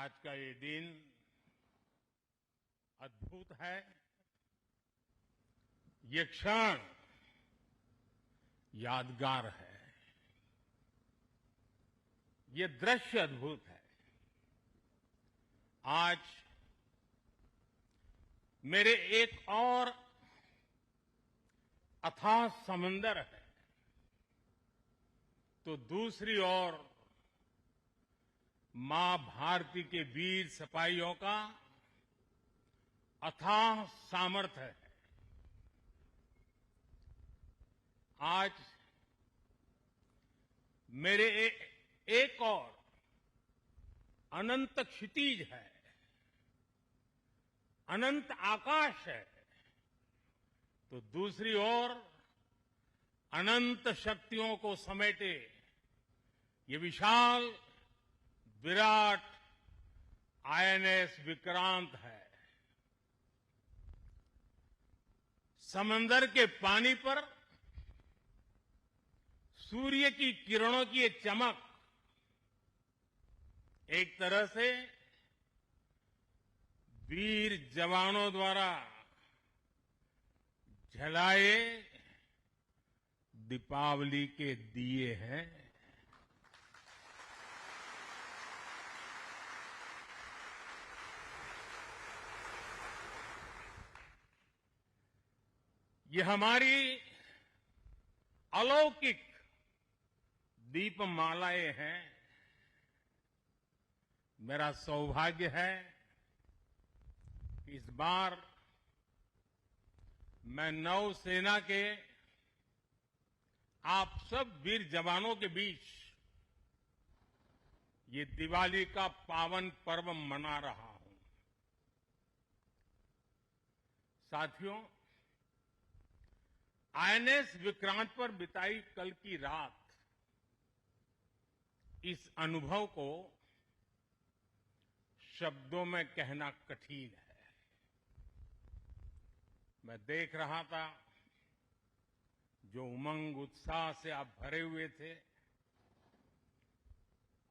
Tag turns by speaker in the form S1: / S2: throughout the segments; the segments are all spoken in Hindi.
S1: आज का ये दिन अद्भुत है। ये क्षण यादगार है। ये दृश्य अद्भुत है। आज मेरे एक और अथाह समंदर है, तो दूसरी ओर मां भारती के वीर सिपाहियों का अथाह सामर्थ्य है। आज मेरे एक और अनंत क्षितिज है, अनंत आकाश है, तो दूसरी ओर अनंत शक्तियों को समेटे ये विशाल विराट आईएनएस विक्रांत है। समंदर के पानी पर सूर्य की किरणों की ये चमक एक तरह से वीर जवानों द्वारा जलाए दीपावली के दिए हैं। ये हमारी अलौकिक दीपमालाएं हैं। मेरा सौभाग्य है कि इस बार मैं नौसेना के आप सब वीर जवानों के बीच ये दिवाली का पावन पर्व मना रहा हूं। साथियों, आईएनएस विक्रांत पर बिताई कल की रात इस अनुभव को शब्दों में कहना कठिन है। मैं देख रहा था जो उमंग उत्साह से आप भरे हुए थे,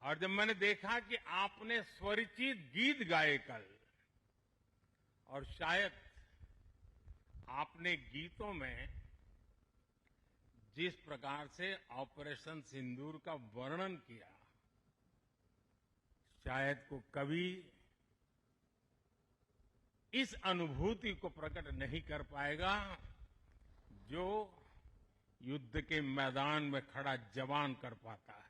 S1: और जब मैंने देखा कि आपने स्वरचित गीत गाए कल, और शायद आपने गीतों में जिस प्रकार से ऑपरेशन सिंदूर का वर्णन किया, शायद को कभी इस अनुभूति को प्रकट नहीं कर पाएगा जो युद्ध के मैदान में खड़ा जवान कर पाता है।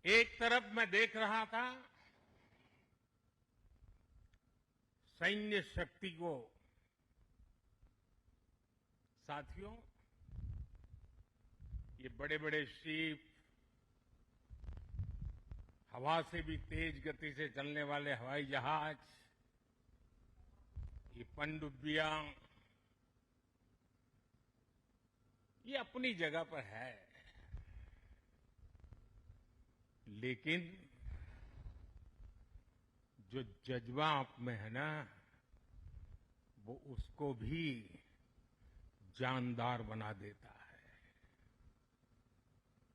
S1: एक तरफ मैं देख रहा था सैन्य शक्ति को। साथियों, ये बड़े बड़े शिप, हवा से भी तेज गति से चलने वाले हवाई जहाज, ये पनडुब्बियां, ये अपनी जगह पर है, लेकिन जो जज्बा आप में है ना, वो उसको भी जानदार बना देता है।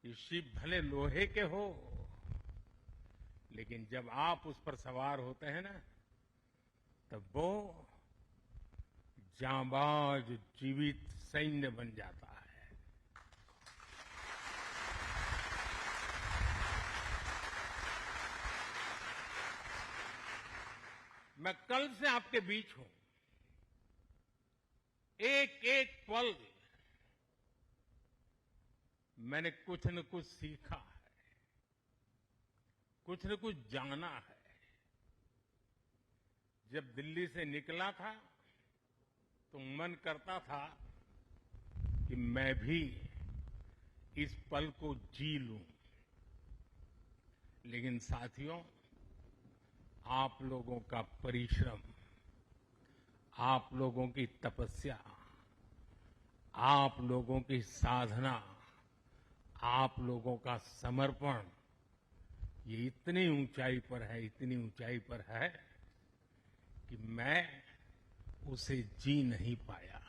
S1: ये शिप भले लोहे के हो, लेकिन जब आप उस पर सवार होते हैं ना, तब वो जांबाज जीवित सैन्य बन जाता है। मैं कल से आपके बीच हूं। एक एक पल मैंने कुछ न कुछ सीखा है, कुछ न कुछ जाना है। जब दिल्ली से निकला था तो मन करता था कि मैं भी इस पल को जी लूं, लेकिन साथियों, आप लोगों का परिश्रम, आप लोगों की तपस्या, आप लोगों की साधना, आप लोगों का समर्पण, ये इतनी ऊंचाई पर है, इतनी ऊंचाई पर है कि मैं उसे जी नहीं पाया।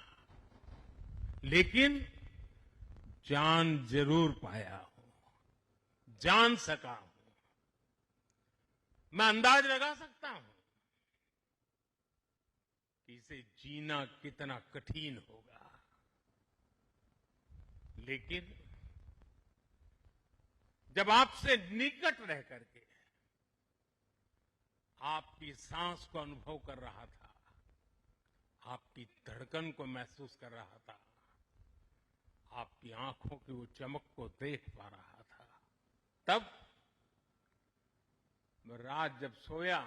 S1: लेकिन जान जरूर पाया हूं, जान सका हूं। मैं अंदाज लगा सकता हूं कि इसे जीना कितना कठिन होगा, लेकिन जब आपसे निकट रह करके आपकी सांस को अनुभव कर रहा था, आपकी धड़कन को महसूस कर रहा था, आपकी आंखों की वो चमक को देख पा रहा था, तब मैं रात जब सोया,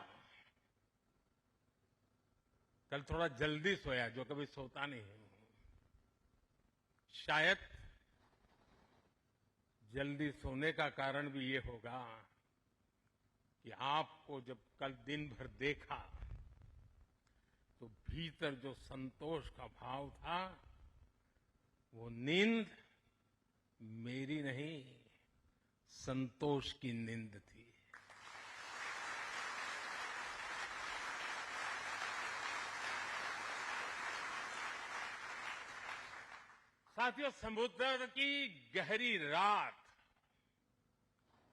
S1: कल थोड़ा जल्दी सोया, जो कभी सोता नहीं हूं। शायद जल्दी सोने का कारण भी ये होगा कि आपको जब कल दिन भर देखा तो भीतर जो संतोष का भाव था, वो नींद मेरी नहीं, संतोष की नींद थी। साथियों, समुद्र की गहरी रात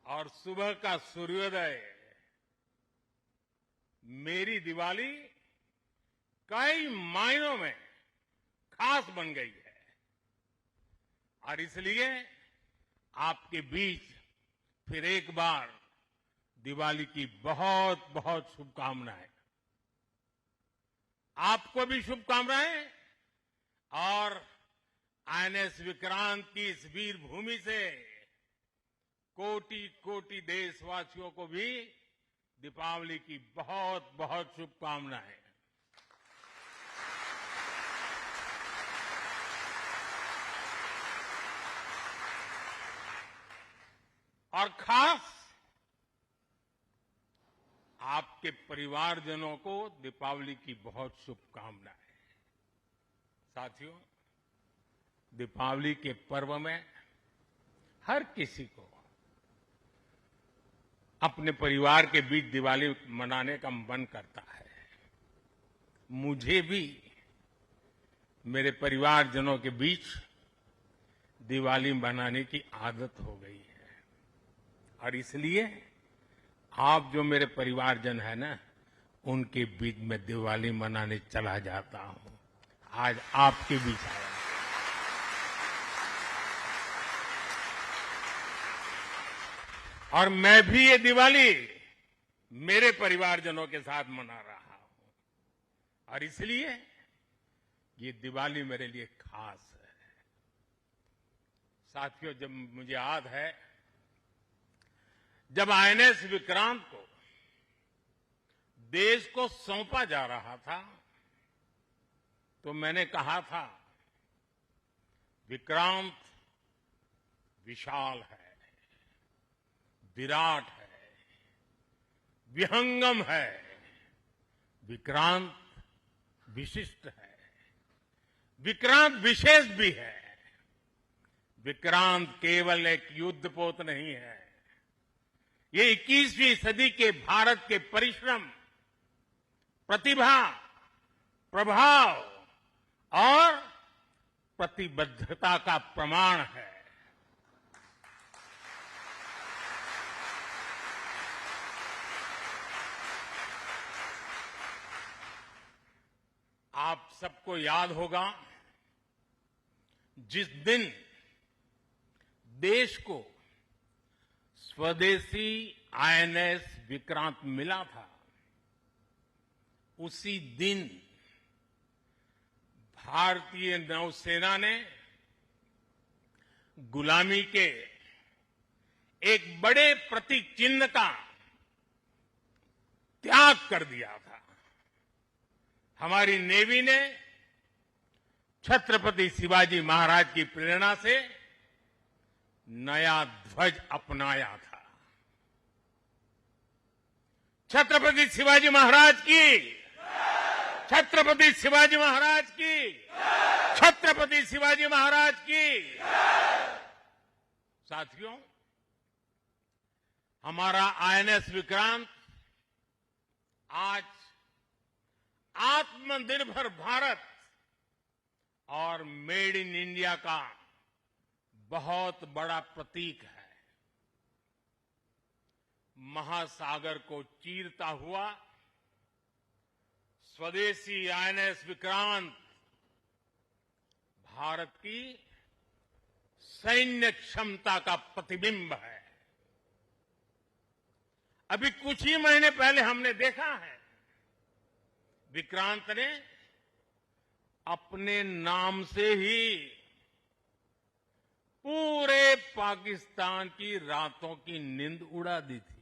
S1: और सुबह का सूर्योदय मेरी दिवाली कई मायनों में खास बन गई है, और इसलिए आपके बीच फिर एक बार दिवाली की बहुत बहुत शुभकामनाएं। आपको भी शुभकामनाएं, और आईएनएस विक्रांत की इस वीर भूमि से कोटि कोटि देशवासियों को भी दीपावली की बहुत बहुत शुभकामनाएं। और खास आपके परिवारजनों को दीपावली की बहुत शुभकामनाएं। साथियों, दीपावली के पर्व में हर किसी को अपने परिवार के बीच दिवाली मनाने का मन करता है। मुझे भी मेरे परिवारजनों के बीच दिवाली मनाने की आदत हो गई है, और इसलिए आप जो मेरे परिवारजन है ना, उनके बीच में दिवाली मनाने चला जाता हूं। आज आपके बीच आया। और मैं भी ये दिवाली मेरे परिवारजनों के साथ मना रहा हूं, और इसलिए ये दिवाली मेरे लिए खास है। साथियों, जब मुझे याद है, जब आईएनएस विक्रांत को देश को सौंपा जा रहा था, तो मैंने कहा था, विक्रांत विशाल है, विराट है, विहंगम है, विक्रांत विशिष्ट है, विक्रांत विशेष भी है। विक्रांत केवल एक युद्धपोत नहीं है, ये 21वीं सदी के भारत के परिश्रम, प्रतिभा, प्रभाव और प्रतिबद्धता का प्रमाण है। आप सबको याद होगा, जिस दिन देश को स्वदेशी आईएनएस विक्रांत मिला था, उसी दिन भारतीय नौसेना ने गुलामी के एक बड़े प्रतीक चिन्ह का त्याग कर दिया था। हमारी नेवी ने छत्रपति शिवाजी महाराज की प्रेरणा से नया ध्वज अपनाया था। छत्रपति शिवाजी महाराज की, छत्रपति शिवाजी महाराज की, छत्रपति शिवाजी महाराज की। साथियों, हमारा आईएनएस विक्रांत आज आत्मनिर्भर भारत और मेड इन इंडिया का बहुत बड़ा प्रतीक है। महासागर को चीरता हुआ स्वदेशी आईएनएस विक्रांत भारत की सैन्य क्षमता का प्रतिबिंब है। अभी कुछ ही महीने पहले हमने देखा है, विक्रांत ने अपने नाम से ही पूरे पाकिस्तान की रातों की नींद उड़ा दी थी।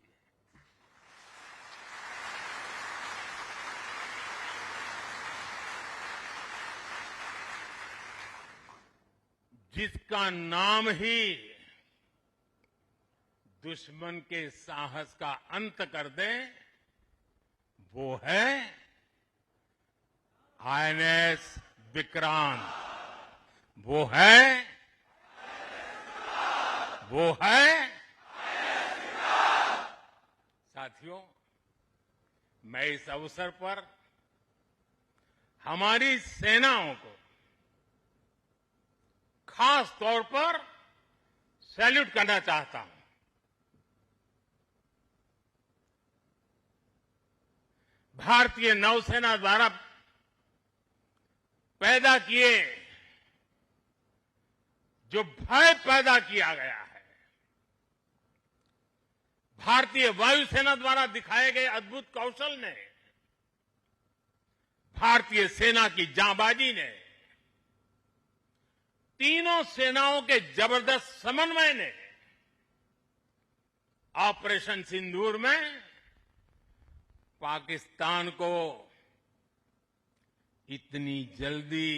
S1: जिसका नाम ही दुश्मन के साहस का अंत कर दे, वो है आईएनएस विक्रांत। वो है साथियों, मैं इस अवसर पर हमारी सेनाओं को खास तौर पर सैल्यूट करना चाहता हूं। भारतीय नौसेना द्वारा पैदा किए जो भय पैदा किया गया है, भारतीय वायुसेना द्वारा दिखाए गए अद्भुत कौशल ने, भारतीय सेना की जांबाजी ने, तीनों सेनाओं के जबरदस्त समन्वय ने ऑपरेशन सिंदूर में पाकिस्तान को इतनी जल्दी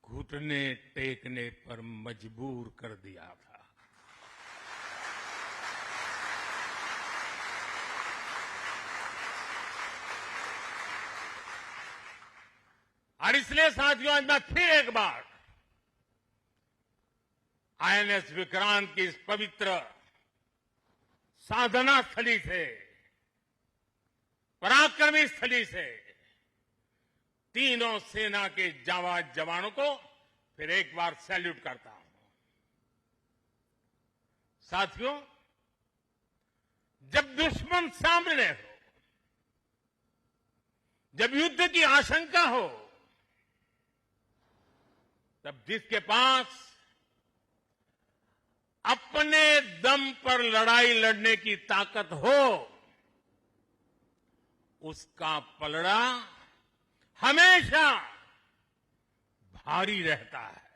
S1: घुटने टेकने पर मजबूर कर दिया था। और इसलिए साथियों, आज मैं फिर एक बार आईएनएस विक्रांत की इस पवित्र साधना स्थली से, पराक्रमी स्थली से तीनों सेना के जांबाज जवानों को फिर एक बार सैल्यूट करता हूं। साथियों, जब दुश्मन सामने हो, जब युद्ध की आशंका हो, तब जिसके पास अपने दम पर लड़ाई लड़ने की ताकत हो, उसका पलड़ा हमेशा भारी रहता है।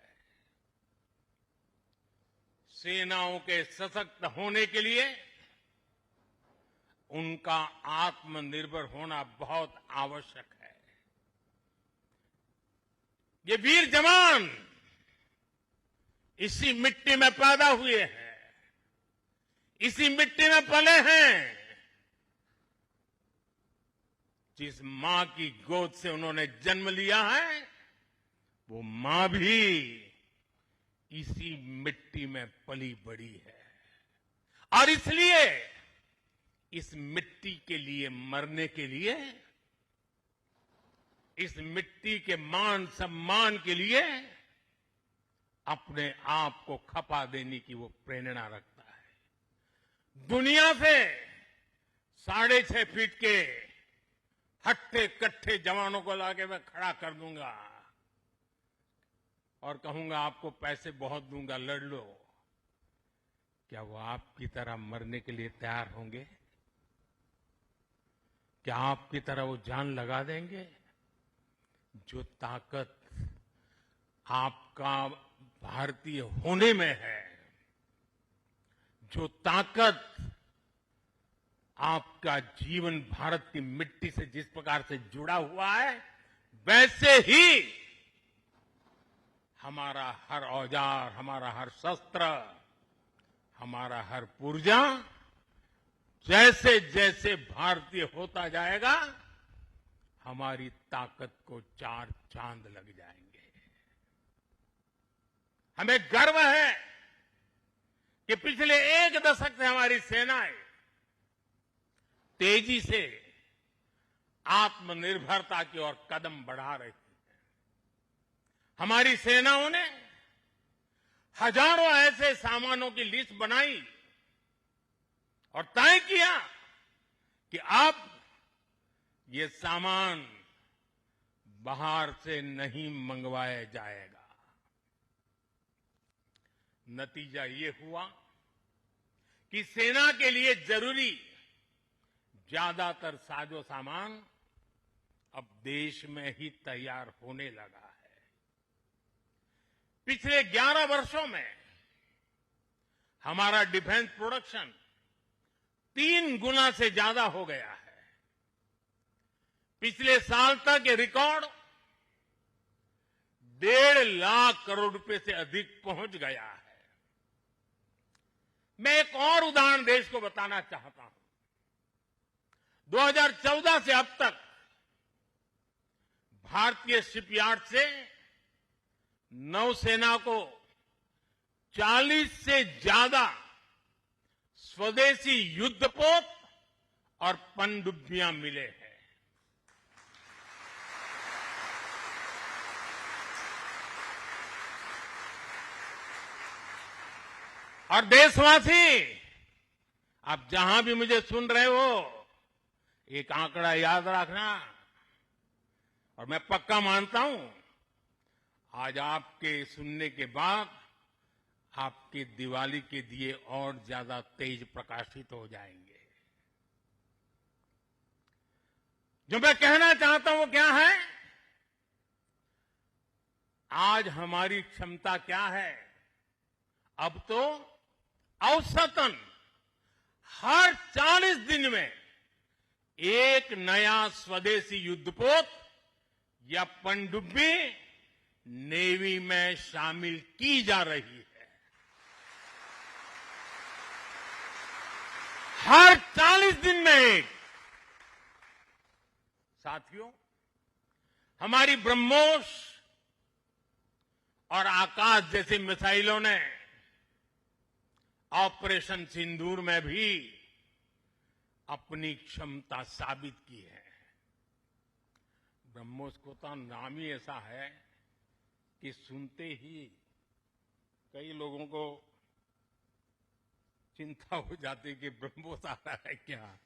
S1: सेनाओं के सशक्त होने के लिए उनका आत्मनिर्भर होना बहुत आवश्यक है। ये वीर जवान इसी मिट्टी में पैदा हुए हैं, इसी मिट्टी में पले हैं। जिस मां की गोद से उन्होंने जन्म लिया है, वो मां भी इसी मिट्टी में पली बड़ी है। और इसलिए इस मिट्टी के लिए मरने के लिए, इस मिट्टी के मान सम्मान के लिए अपने आप को खपा देने की वो प्रेरणा रखता है। दुनिया से 6.5 फीट के हट्टे कट्टे जवानों को लाके मैं खड़ा कर दूंगा और कहूंगा आपको पैसे बहुत दूंगा, लड़ लो। क्या वो आपकी तरह मरने के लिए तैयार होंगे? क्या आपकी तरह वो जान लगा देंगे? जो ताकत आपका भारतीय होने में है, जो ताकत आपका जीवन भारत की मिट्टी से जिस प्रकार से जुड़ा हुआ है, वैसे ही हमारा हर औजार, हमारा हर शस्त्र, हमारा हर पुर्जा जैसे जैसे भारतीय होता जाएगा, हमारी ताकत को 4 चांद लग जाएंगे। हमें गर्व है कि पिछले 1 दशक से हमारी सेनाएं तेजी से आत्मनिर्भरता की ओर कदम बढ़ा रही है। हमारी सेनाओं ने हजारों ऐसे सामानों की लिस्ट बनाई और तय किया कि अब ये सामान बाहर से नहीं मंगवाया जाएगा। नतीजा ये हुआ कि सेना के लिए जरूरी ज्यादातर साजो सामान अब देश में ही तैयार होने लगा है। पिछले 11 वर्षों में हमारा डिफेंस प्रोडक्शन 3 गुना से ज्यादा हो गया है। पिछले साल तक ये रिकॉर्ड 1.5 लाख करोड़ रुपए से अधिक पहुंच गया है। मैं एक और उदाहरण देश को बताना चाहता हूं। 2014 से अब तक भारतीय शिपयार्ड से नौसेना को 40 से ज्यादा स्वदेशी युद्धपोत और पनडुब्बियां मिले हैं। और देशवासी, आप जहां भी मुझे सुन रहे हो, एक आंकड़ा याद रखना। और मैं पक्का मानता हूं आज आपके सुनने के बाद आपके दिवाली के दिए और ज्यादा तेज प्रकाशित हो जाएंगे। जो मैं कहना चाहता हूं वो क्या है? आज हमारी क्षमता क्या है? अब तो औसतन हर 40 दिन में एक नया स्वदेशी युद्धपोत या पनडुब्बी नेवी में शामिल की जा रही है। हर 40 दिन में एक। साथियों, हमारी ब्रह्मोस और आकाश जैसी मिसाइलों ने ऑपरेशन सिंदूर में भी अपनी क्षमता साबित की है। ब्रह्मोस को तो नाम ही ऐसा है कि सुनते ही कई लोगों को चिंता हो जाती कि ब्रह्मोस आ रहा है क्या।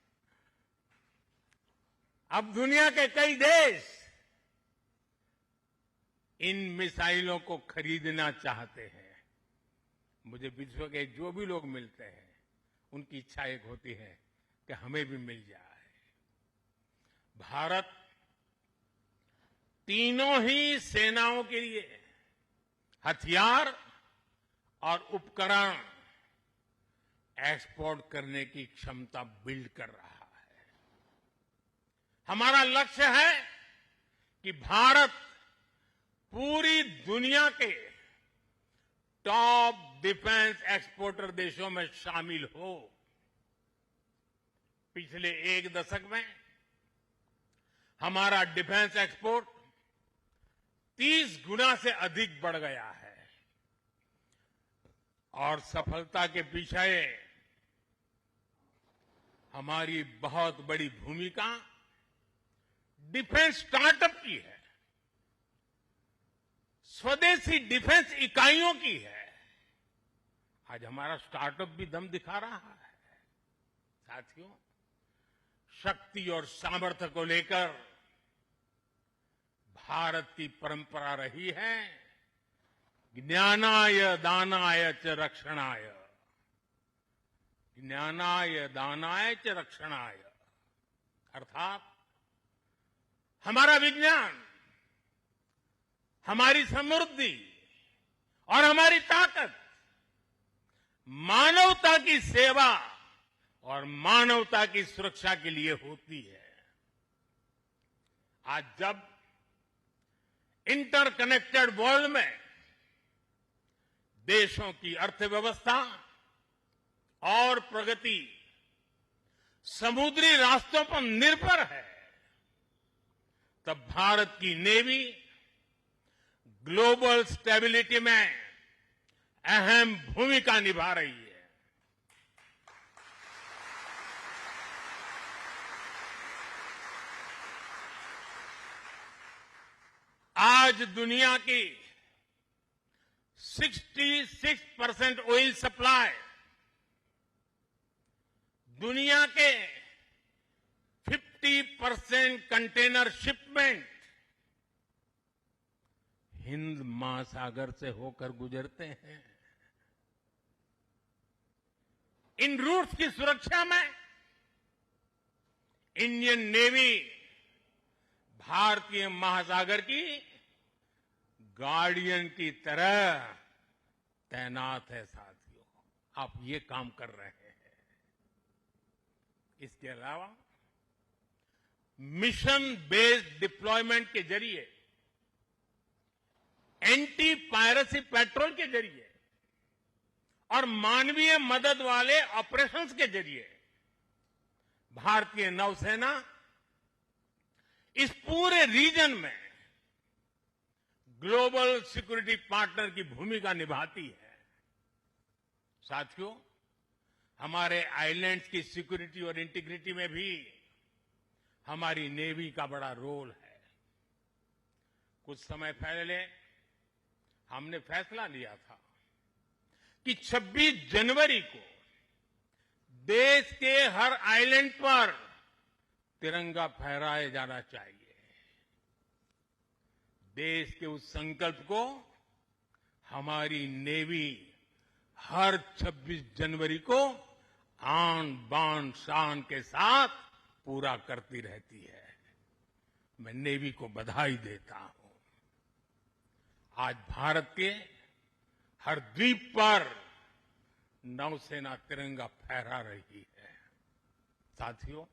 S1: अब दुनिया के कई देश इन मिसाइलों को खरीदना चाहते हैं। मुझे विश्व के जो भी लोग मिलते हैं उनकी इच्छा एक होती है कि हमें भी मिल जाए। भारत तीनों ही सेनाओं के लिए हथियार और उपकरण एक्सपोर्ट करने की क्षमता बिल्ड कर रहा है। हमारा लक्ष्य है कि भारत पूरी दुनिया के टॉप डिफेंस एक्सपोर्टर देशों में शामिल हो। पिछले 1 दशक में हमारा डिफेंस एक्सपोर्ट 30 गुना से अधिक बढ़ गया है। और सफलता के पीछे हमारी बहुत बड़ी भूमिका डिफेंस स्टार्टअप की है, स्वदेशी डिफेंस इकाइयों की है। आज हमारा स्टार्टअप भी दम दिखा रहा है। साथियों, शक्ति और सामर्थ्य को लेकर भारत की परंपरा रही है ज्ञानाय दानाय च रक्षणाय। ज्ञानाय दानाय च रक्षणाय अर्थात हमारा विज्ञान, हमारी समृद्धि और हमारी ताकत मानवता की सेवा और मानवता की सुरक्षा के लिए होती है। आज जब इंटरकनेक्टेड वर्ल्ड में देशों की अर्थव्यवस्था और प्रगति समुद्री रास्तों पर निर्भर है, तब भारत की नेवी ग्लोबल स्टेबिलिटी में अहम भूमिका निभा रही है। आज दुनिया की 66% ऑयल सप्लाई दुनिया के 50% कंटेनर शिपमेंट हिंद महासागर से होकर गुजरते हैं। इन रूट्स की सुरक्षा में इंडियन नेवी भारतीय महासागर की गार्डियन की तरह तैनात है। साथियों, आप ये काम कर रहे हैं। इसके अलावा मिशन बेस्ड डिप्लॉयमेंट के जरिए, एंटी पायरेसी पेट्रोल के जरिए और मानवीय मदद वाले ऑपरेशंस के जरिए भारतीय नौसेना इस पूरे रीजन में ग्लोबल सिक्योरिटी पार्टनर की भूमिका निभाती है। साथियों, हमारे आइलैंड्स की सिक्योरिटी और इंटीग्रिटी में भी हमारी नेवी का बड़ा रोल है। कुछ समय पहले हमने फैसला लिया था कि 26 जनवरी को देश के हर आइलैंड पर तिरंगा फहराया जाना चाहिए। देश के उस संकल्प को हमारी नेवी हर 26 जनवरी को आन बान शान के साथ पूरा करती रहती है। मैं नेवी को बधाई देता हूं। आज भारत के हर द्वीप पर नौसेना तिरंगा फहरा रही है। साथियों,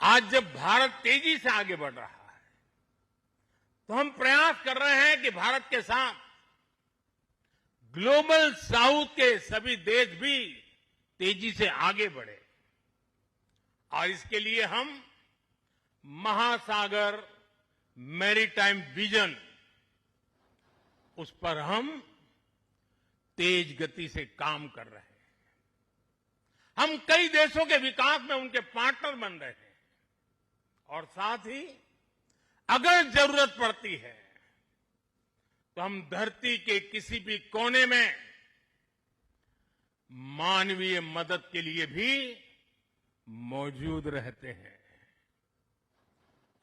S1: आज जब भारत तेजी से आगे बढ़ रहा है तो हम प्रयास कर रहे हैं कि भारत के साथ ग्लोबल साउथ के सभी देश भी तेजी से आगे बढ़े और इसके लिए हम महासागर मैरीटाइम विजन, उस पर हम तेज गति से काम कर रहे हैं। हम कई देशों के विकास में उनके पार्टनर बन रहे हैं और साथ ही अगर जरूरत पड़ती है तो हम धरती के किसी भी कोने में मानवीय मदद के लिए भी मौजूद रहते हैं।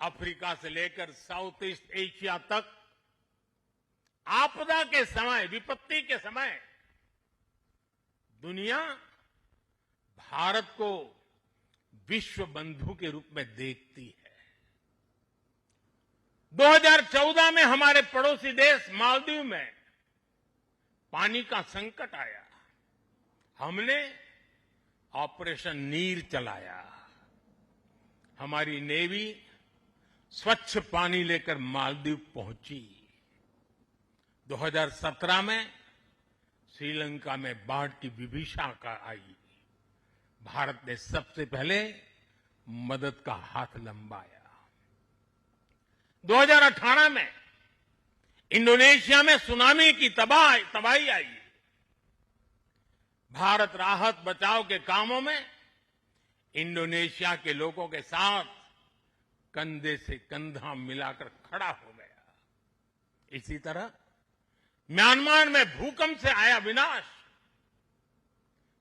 S1: अफ्रीका से लेकर साउथ ईस्ट एशिया तक आपदा के समय, विपत्ति के समय दुनिया भारत को विश्व बंधु के रूप में देखती है। 2014 में हमारे पड़ोसी देश मालदीव में पानी का संकट आया। हमने ऑपरेशन नीर चलाया। हमारी नेवी स्वच्छ पानी लेकर मालदीव पहुंची। 2017 में श्रीलंका में बाढ़ की विभीषिका आई। भारत ने सबसे पहले मदद का हाथ लंबाया। 2018 में इंडोनेशिया में सुनामी की तबाही आई। भारत राहत बचाव के कामों में इंडोनेशिया के लोगों के साथ कंधे से कंधा मिलाकर खड़ा हो गया। इसी तरह म्यांमार में भूकंप से आया विनाश,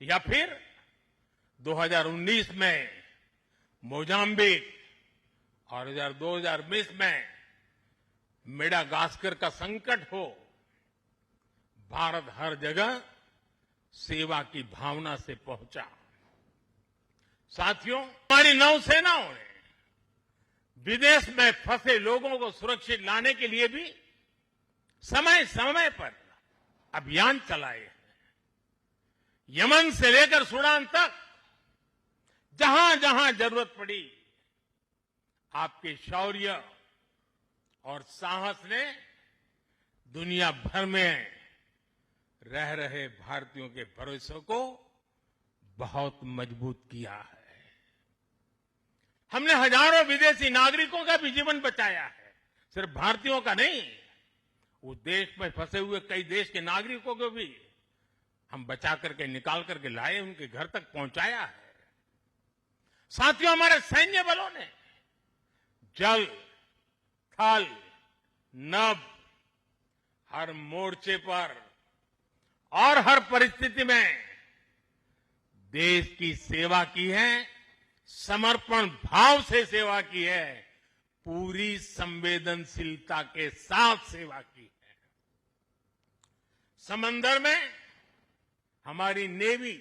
S1: या फिर 2019 में मोजाम्बिक और 2020 में मेडागास्कर का संकट हो, भारत हर जगह सेवा की भावना से पहुंचा। साथियों, हमारी नौसेनाओं ने विदेश में फंसे लोगों को सुरक्षित लाने के लिए भी समय समय पर अभियान चलाए हैं। यमन से लेकर सूडान तक जहां जहां जरूरत पड़ी, आपके शौर्य और साहस ने दुनिया भर में रह रहे भारतीयों के भरोसे को बहुत मजबूत किया है। हमने हजारों विदेशी नागरिकों का भी जीवन बचाया है। सिर्फ भारतीयों का नहीं, उस देश में फंसे हुए कई देश के नागरिकों को भी हम बचा करके निकाल करके लाए, उनके घर तक पहुंचाया है। साथियों, हमारे सैन्य बलों ने जल, थल, नभ, हर मोर्चे पर और हर परिस्थिति में देश की सेवा की है, समर्पण भाव से सेवा की है, पूरी संवेदनशीलता के साथ सेवा की है। समंदर में हमारी नेवी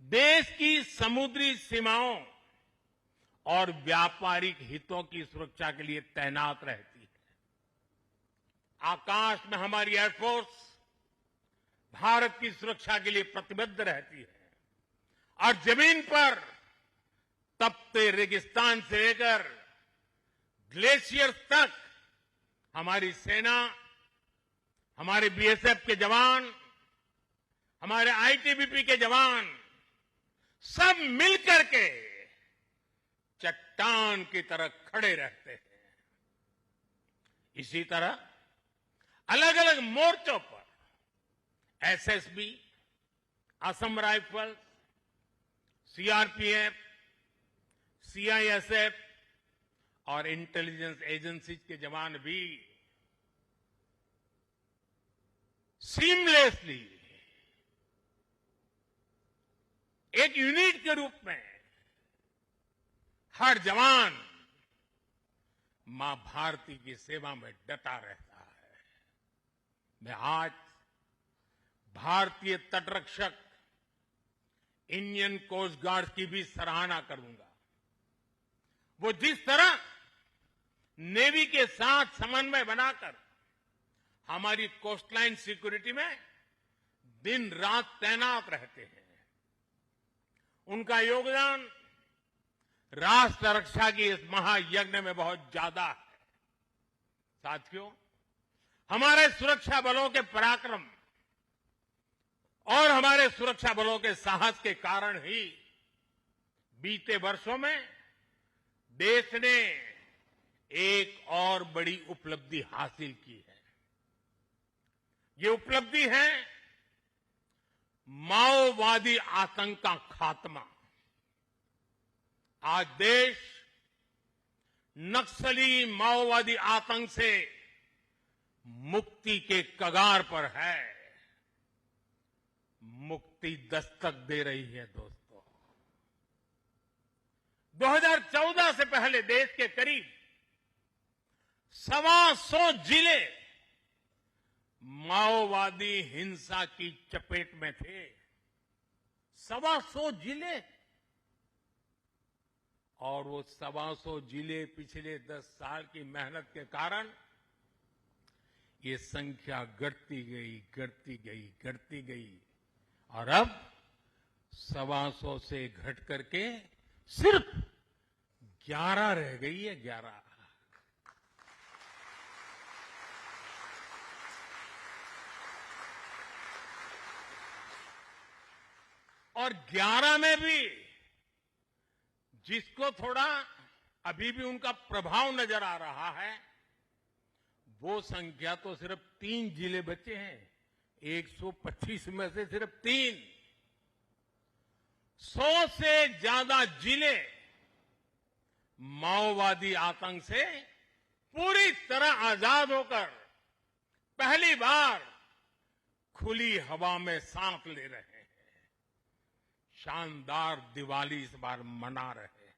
S1: देश की समुद्री सीमाओं और व्यापारिक हितों की सुरक्षा के लिए तैनात रहती है। आकाश में हमारी एयरफोर्स भारत की सुरक्षा के लिए प्रतिबद्ध रहती है और जमीन पर तपते रेगिस्तान से लेकर ग्लेशियर तक हमारी सेना, हमारे बीएसएफ के जवान, हमारे आईटीबीपी के जवान सब मिलकर के चट्टान की तरह खड़े रहते हैं। इसी तरह अलग अलग मोर्चों पर SSB, Assam rifles, CRPF, CISF और इंटेलिजेंस एजेंसीज के जवान भी सीमलेसली एक यूनिट के रूप में हर जवान मां भारती की सेवा में डटा रहता है। मैं आज भारतीय तटरक्षक इंडियन कोस्ट गार्ड की भी सराहना करूंगा। वो जिस तरह नेवी के साथ समन्वय बनाकर हमारी कोस्टलाइन सिक्योरिटी में दिन रात तैनात रहते हैं, उनका योगदान राष्ट्र रक्षा की इस महायज्ञ में बहुत ज्यादा है। साथियों, हमारे सुरक्षा बलों के पराक्रम और हमारे सुरक्षा बलों के साहस के कारण ही बीते वर्षों में देश ने एक और बड़ी उपलब्धि हासिल की है। ये उपलब्धि है माओवादी आतंक का खात्मा। आज देश नक्सली माओवादी आतंक से मुक्ति के कगार पर है। मुक्ति दस्तक दे रही है दोस्तों। 2014 से पहले देश के करीब 125 जिले माओवादी हिंसा की चपेट में थे। 125 जिले, और वो 125 जिले पिछले 10 साल की मेहनत के कारण ये संख्या घटती गई और अब 125 से घट करके सिर्फ 11 रह गई है। 11 और 11 में भी जिसको थोड़ा अभी भी उनका प्रभाव नजर आ रहा है, वो संख्या तो सिर्फ 3 जिले बचे हैं। 125 में से सिर्फ 3। 100 से ज्यादा जिले माओवादी आतंक से पूरी तरह आजाद होकर पहली बार खुली हवा में सांस ले रहे हैं। शानदार दिवाली इस बार मना रहे हैं।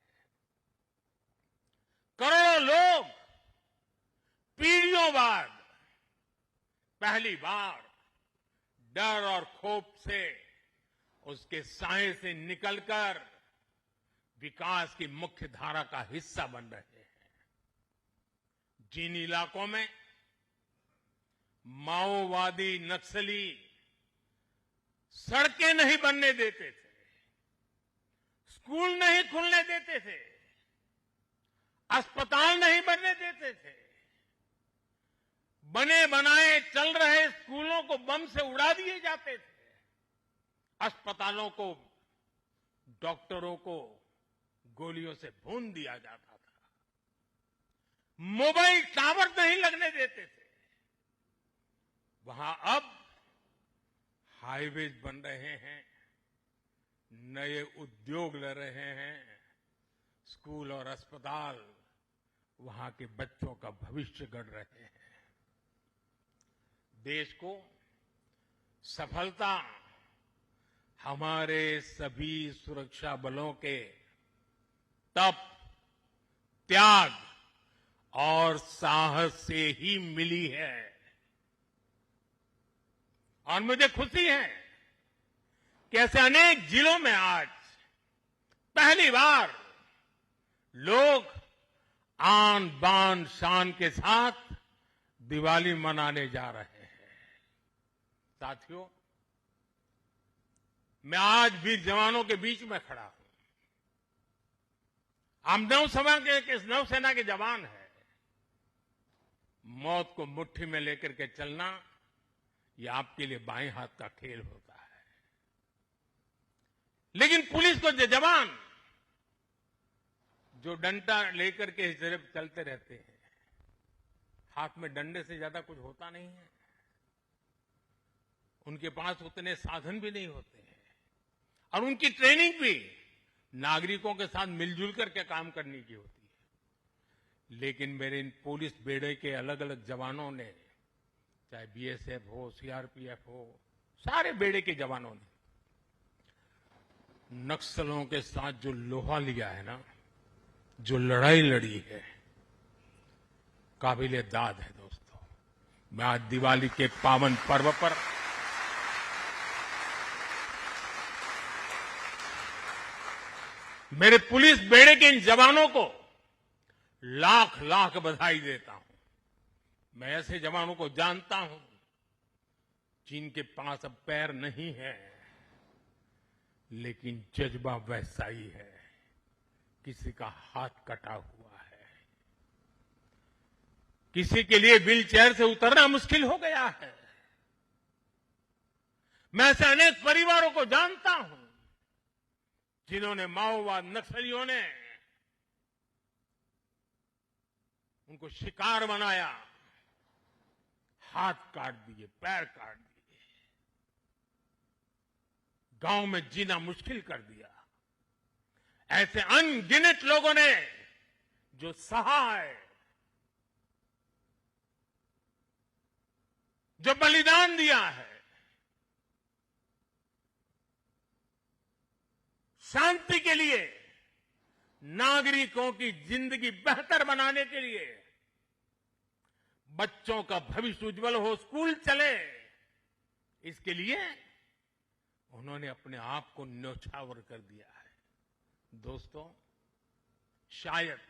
S1: करोड़ों लोग पीढ़ियों बाद पहली बार डर और खौफ से, उसके साए से निकलकर विकास की मुख्य धारा का हिस्सा बन रहे हैं। जिन इलाकों में माओवादी नक्सली सड़कें नहीं बनने देते थे, स्कूल नहीं खुलने देते थे, अस्पताल नहीं बनने देते थे, बने बनाए चल रहे स्कूलों को बम से उड़ा दिए जाते थे, अस्पतालों को, डॉक्टरों को गोलियों से भून दिया जाता था, मोबाइल टावर नहीं लगने देते थे, वहां अब हाईवेज बन रहे हैं, नए उद्योग ले रहे हैं, स्कूल और अस्पताल वहां के बच्चों का भविष्य गढ़ रहे हैं। देश को सफलता हमारे सभी सुरक्षा बलों के तप, त्याग और साहस से ही मिली है। और मुझे खुशी है कि ऐसे अनेक जिलों में आज पहली बार लोग आन बान शान के साथ दिवाली मनाने जा रहे हैं। साथियों, मैं आज वीर जवानों के बीच में खड़ा हूं। हम नौसेना के जवान हैं। मौत को मुट्ठी में लेकर के चलना यह आपके लिए बाएं हाथ का खेल होता है, लेकिन पुलिस को जवान जो डंडा लेकर के सिर्फ चलते रहते हैं, हाथ में डंडे से ज्यादा कुछ होता नहीं है। उनके पास उतने साधन भी नहीं होते हैं और उनकी ट्रेनिंग भी नागरिकों के साथ मिलजुल करके काम करने की होती है। लेकिन मेरे इन पुलिस बेड़े के अलग अलग जवानों ने, चाहे बीएसएफ हो, सीआरपीएफ हो, सारे बेड़े के जवानों ने नक्सलों के साथ जो लोहा लिया है ना, जो लड़ाई लड़ी है, काबिले दाद है। दोस्तों, मैं आज दिवाली के पावन पर्व पर मेरे पुलिस बेड़े के इन जवानों को लाख लाख बधाई देता हूं। मैं ऐसे जवानों को जानता हूं जिनके पास अब पैर नहीं है, लेकिन जज्बा वैसा ही है। किसी का हाथ कटा हुआ है, किसी के लिए व्हील चेयर से उतरना मुश्किल हो गया है। मैं ऐसे अनेक परिवारों को जानता हूं जिन्होंने माओवाद नक्सलियों ने उनको शिकार बनाया, हाथ काट दिए, पैर काट दिए, गांव में जीना मुश्किल कर दिया। ऐसे अनगिनत लोगों ने जो सहा है, जो बलिदान दिया है, शांति के लिए, नागरिकों की जिंदगी बेहतर बनाने के लिए, बच्चों का भविष्य उज्जवल हो, स्कूल चले, इसके लिए उन्होंने अपने आप को न्यौछावर कर दिया है। दोस्तों, शायद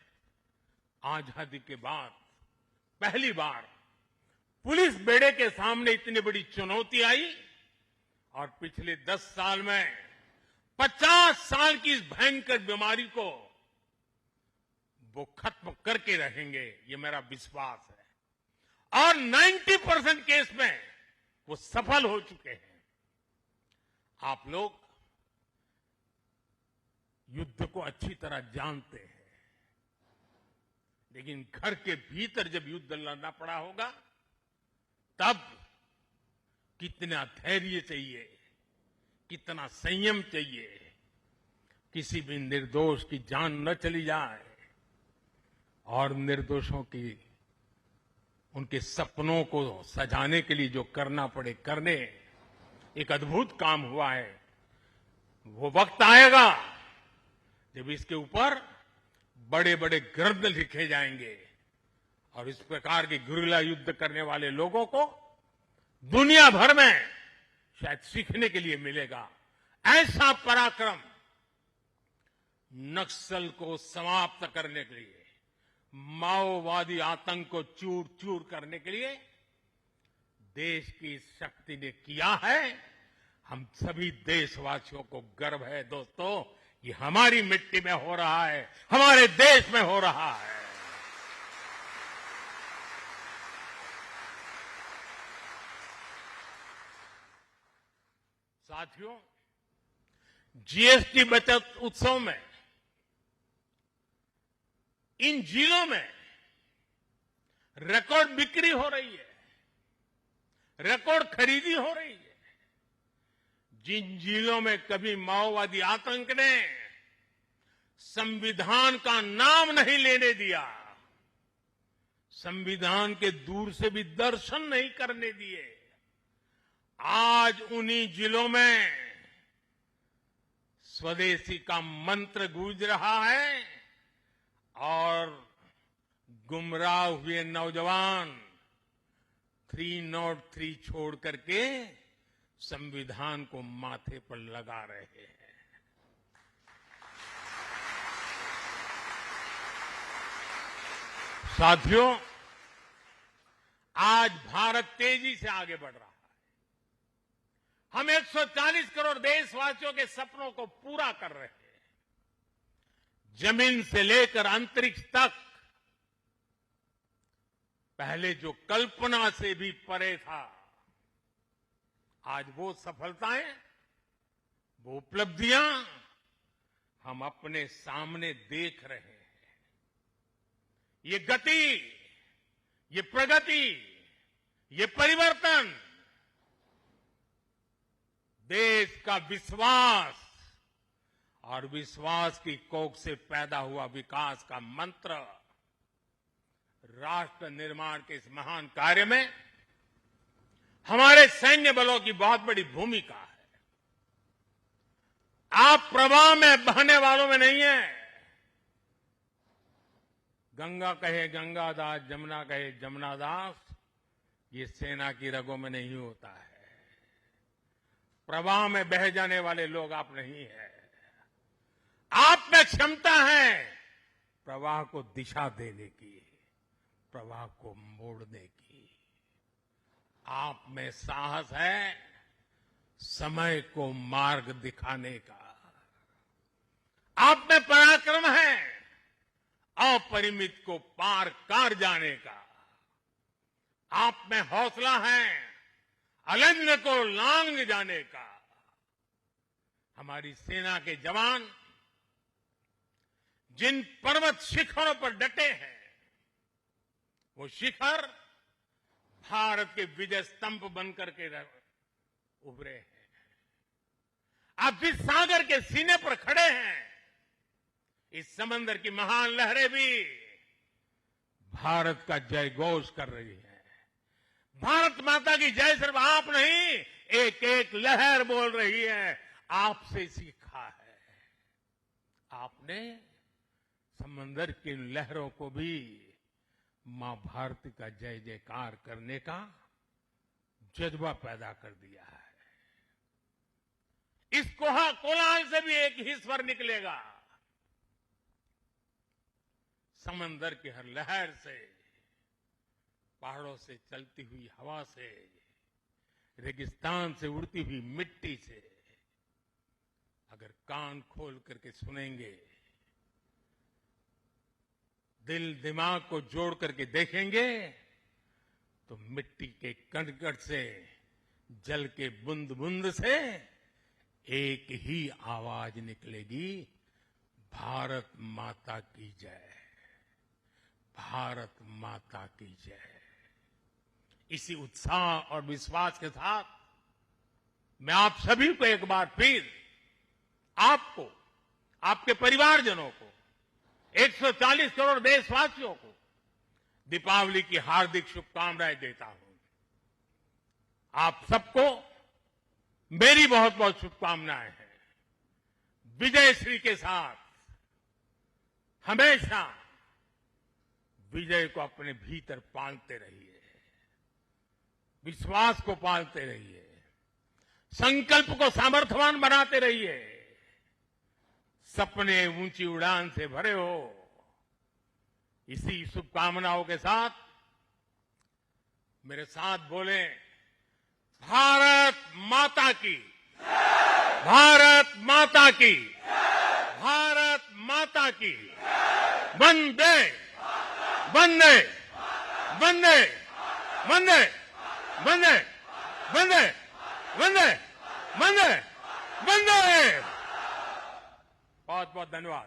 S1: आजादी के बाद पहली बार पुलिस बेड़े के सामने इतनी बड़ी चुनौती आई और पिछले 10 साल में 50 साल की इस भयंकर बीमारी को वो खत्म करके रहेंगे, ये मेरा विश्वास है। और 90% केस में वो सफल हो चुके हैं। आप लोग युद्ध को अच्छी तरह जानते हैं, लेकिन घर के भीतर जब युद्ध लड़ना पड़ा होगा, तब कितना धैर्य चाहिए, कितना संयम चाहिए, किसी भी निर्दोष की जान न चली जाए और निर्दोषों की उनके सपनों को सजाने के लिए जो करना पड़े करने। एक अद्भुत काम हुआ है। वो वक्त आएगा जब इसके ऊपर बड़े बड़े ग्रंथ लिखे जाएंगे और इस प्रकार के गुरिल्ला युद्ध करने वाले लोगों को दुनिया भर में शायद सीखने के लिए मिलेगा। ऐसा पराक्रम नक्सल को समाप्त करने के लिए, माओवादी आतंक को चूर चूर करने के लिए देश की शक्ति ने किया है। हम सभी देशवासियों को गर्व है दोस्तों, ये हमारी मिट्टी में हो रहा है, हमारे देश में हो रहा है। साथियों, जीएसटी बचत उत्सव में इन जिलों में रिकॉर्ड बिक्री हो रही है, रिकॉर्ड खरीदी हो रही है। जिन जिलों में कभी माओवादी आतंक ने संविधान का नाम नहीं लेने दिया, संविधान के दूर से भी दर्शन नहीं करने दिए, आज उन्हीं जिलों में स्वदेशी का मंत्र गूंज रहा है और गुमराह हुए नौजवान 303 छोड़ करके संविधान को माथे पर लगा रहे हैं। साथियों, आज भारत तेजी से आगे बढ़ रहा है। हम 140 करोड़ देशवासियों के सपनों को पूरा कर रहे हैं। जमीन से लेकर अंतरिक्ष तक पहले जो कल्पना से भी परे था, आज वो सफलताएं, वो उपलब्धियां हम अपने सामने देख रहे हैं। ये गति, ये प्रगति, ये परिवर्तन देश का विश्वास और विश्वास की कोख से पैदा हुआ विकास का मंत्र, राष्ट्र निर्माण के इस महान कार्य में हमारे सैन्य बलों की बहुत बड़ी भूमिका है। आप प्रवाह में बहने वालों में नहीं है। गंगा कहे गंगादास, जमुना कहे जमुनादास, ये सेना की रगों में नहीं होता है। प्रवाह में बह जाने वाले लोग आप नहीं है। आप में क्षमता है प्रवाह को दिशा देने की, प्रवाह को मोड़ने की। आप में साहस है समय को मार्ग दिखाने का। आप में पराक्रम है अपरिमित को पार कर जाने का। आप में हौसला है अलंघ को लांघ जाने का। हमारी सेना के जवान जिन पर्वत शिखरों पर डटे हैं, वो शिखर भारत के विजय स्तंभ बनकर के उभरे हैं। आप जिस सागर के सीने पर खड़े हैं, इस समंदर की महान लहरें भी भारत का जय घोष कर रही है। भारत माता की जय सिर्फ आप नहीं, एक एक लहर बोल रही है। आपसे सीखा है। आपने समंदर की लहरों को भी मां भारती का जय जयकार करने का जज्बा पैदा कर दिया है। इस कोलाहल से भी एक ही स्वर निकलेगा। समंदर की हर लहर से, पहाड़ों से चलती हुई हवा से, रेगिस्तान से उड़ती हुई मिट्टी से अगर कान खोल करके सुनेंगे, दिल दिमाग को जोड़ करके देखेंगे, तो मिट्टी के कण कण से, जल के बूंद बूंद से एक ही आवाज निकलेगी, भारत माता की जय, भारत माता की जय। इसी उत्साह और विश्वास के साथ मैं आप सभी को एक बार फिर, आपको, आपके परिवारजनों को, 140 करोड़ देशवासियों को दीपावली की हार्दिक शुभकामनाएं देता हूं। आप सबको मेरी बहुत बहुत शुभकामनाएं हैं। विजयश्री के साथ हमेशा विजय को अपने भीतर पालते रहिए, विश्वास को पालते रहिए, संकल्प को सामर्थ्यवान बनाते रहिए। सपने ऊंची उड़ान से भरे हो। इसी शुभकामनाओं के साथ मेरे साथ बोले, भारत माता की, भारत माता की, भारत माता की, वंदे वंदे वंदे वंदे वंदे वंदे वंदे वंदे वंदे। बहुत बहुत धन्यवाद।